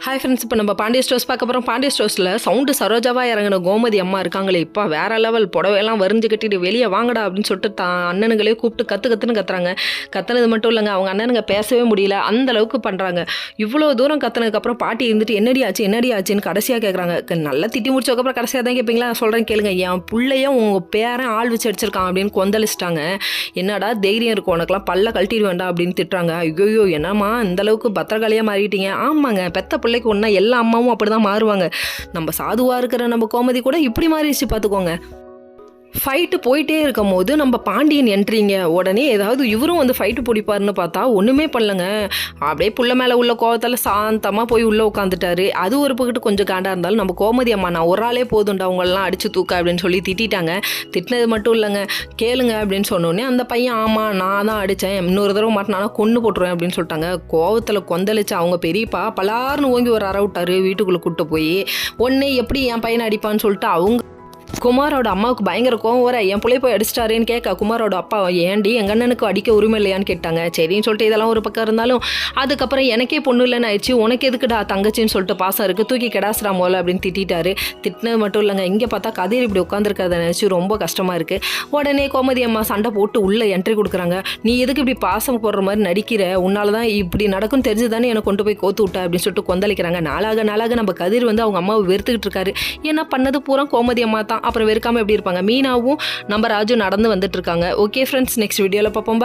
Hi friends, இப்போ நம்ம Pandya stores பார்க்க போகிறோம். பாண்டிய ஸ்டோர்ஸில் சவுண்டு சரோஜாவாக இறங்கின கோமதி அம்மா இருக்காங்களே, இப்போ வேறு லெவல். புடவையெல்லாம் வரிஞ்சு கட்டிட்டு வெளியே வாங்கடா அப்படின்னு சொல்லிட்டு அண்ணனுங்களே கூப்பிட்டு கற்றுன்னு கத்துறாங்க. கத்துனது மட்டும் இல்லைங்க, அவங்க அண்ணனுங்க பேசவே முடியல, அந்த அளவுக்கு பண்ணுறாங்க. இவ்வளோ தூரம் கத்துனதுக்கப்புறம் பாட்டி இருந்துட்டு என்னடி ஆச்சுன்னு கடைசியாக கேட்குறாங்க. நல்லா திட்டி முடிச்சதுக்கப்புறம் கடைசியாக தான் கேட்பீங்களா? சொல்கிறேன் கேளுங்க. என் பிள்ளையும் உங்கள் பேரன் ஆள் வச்சு அடிச்சிருக்கான் அப்படின்னு கொந்தளிச்சிட்டாங்க. என்னடா தைரியம் இருக்கும் உனக்குலாம், பல்ல கழட்டிடு வேண்டாம் அப்படின்னு திட்டுறாங்க. ஐயோ என்னம்மா இந்தளவுக்கு பத்திரகாளியாக மாறிட்டீங்க? ஆமாங்க, பெத்த பிள்ளைக்கு ஒன்றா எல்லா அம்மாவும் அப்படி தான் மாறுவாங்க. நம்ம சாதுவாக இருக்கிற நம்ம கோமதி கூட இப்படி மாறிடுச்சு பார்த்துக்கோங்க. ஃபைட்டு போயிட்டே இருக்கும் போது நம்ம பாண்டியன் என்ட்ரிங்க. உடனே ஏதாவது இவரும் வந்து ஃபைட்டு பிடிப்பாருன்னு பார்த்தா ஒன்றுமே பண்ணலங்க. அப்படியே புள்ள மேலே உள்ள கோவத்தில் சாந்தமாக போய் உள்ளே உட்காந்துட்டாரு. அது ஒரு பக்கத்து கொஞ்சம் காண்டாக இருந்தாலும் நம்ம கோமதி அம்மா நான் ஒரு ஆளே போதுண்டா அவங்களெலாம் அடித்து தூக்க அப்படின்னு சொல்லி திட்டாங்க. திட்டினது மட்டும் இல்லைங்க, கேளுங்க அப்படின்னு சொன்னோடனே அந்த பையன் ஆமாம் நான் தான் அடித்தேன், இன்னொரு தடவை மாட்டினானா கொன்று போட்டுருவேன் அப்படின்னு சொல்லிட்டாங்க. கோவத்தில் கொந்தளிச்சு அவங்க பெரியப்பா பலார்னு ஓங்கி ஒரு அற விட்டாரு. வீட்டுக்குள்ளே கூப்பிட்டு போய் ஒன்னே எப்படி என் பையனை அடிப்பான்னு சொல்லிட்டு அவங்க குமாரோட அம்மாவுக்கு பயங்கர கோவம் வர என் பிள்ளை போய் அடிச்சிட்டாருன்னு கேட்க குமாரோட அப்பா ஏண்டி எங்கள் அண்ணனுக்கு அடிக்க உரிமை இல்லையான்னு கேட்டாங்க. சரின்னு சொல்லிட்டு இதெல்லாம் ஒரு பக்கம் இருந்தாலும் அதுக்கப்புறம் எனக்கே பொண்ணு இல்லைன்னு ஆயிடுச்சு, உனக்கு எதுக்குடா தங்கச்சின்னு சொல்லிட்டு பாசம் இருக்குது, தூக்கி கிடாசுரா போல அப்படின்னு திட்டாரு. திட்டினது மட்டும் இல்லைங்க, இங்கே பார்த்தா கதிர் இப்படி உட்காந்துருக்கிறத நினச்சி ரொம்ப கஷ்டமாக இருக்குது. உடனே கோமதி அம்மா சண்டை போட்டு உள்ளே என்ட்ரி கொடுக்குறாங்க. நீ எதுக்கு இப்படி பாசம் போடுற மாதிரி நடிக்கிற, உன்னால தான் இப்படி நடக்கும்னு தெரிஞ்சு தானே என்னை கொண்டு போய் கோத்து விட்ட அப்படின்னு சொல்லிட்டு கொந்தளிக்கிறாங்க. நாளாக நம்ம கதிர் வந்து அவங்க அம்மாவை வெறுத்துக்கிட்டு இருக்காரு. ஏன்னா பண்ணது பூரா கோமதி அம்மா தான். அப்புறம் வெறுக்காமல் எப்படி இருப்பாங்க? மீனாவும் நம்ம ராஜு நடந்து வந்துட்டு இருக்காங்க. ஓகே ஃப்ரெண்ட்ஸ், நெக்ஸ்ட் வீடியோவில் பார்ப்போம்.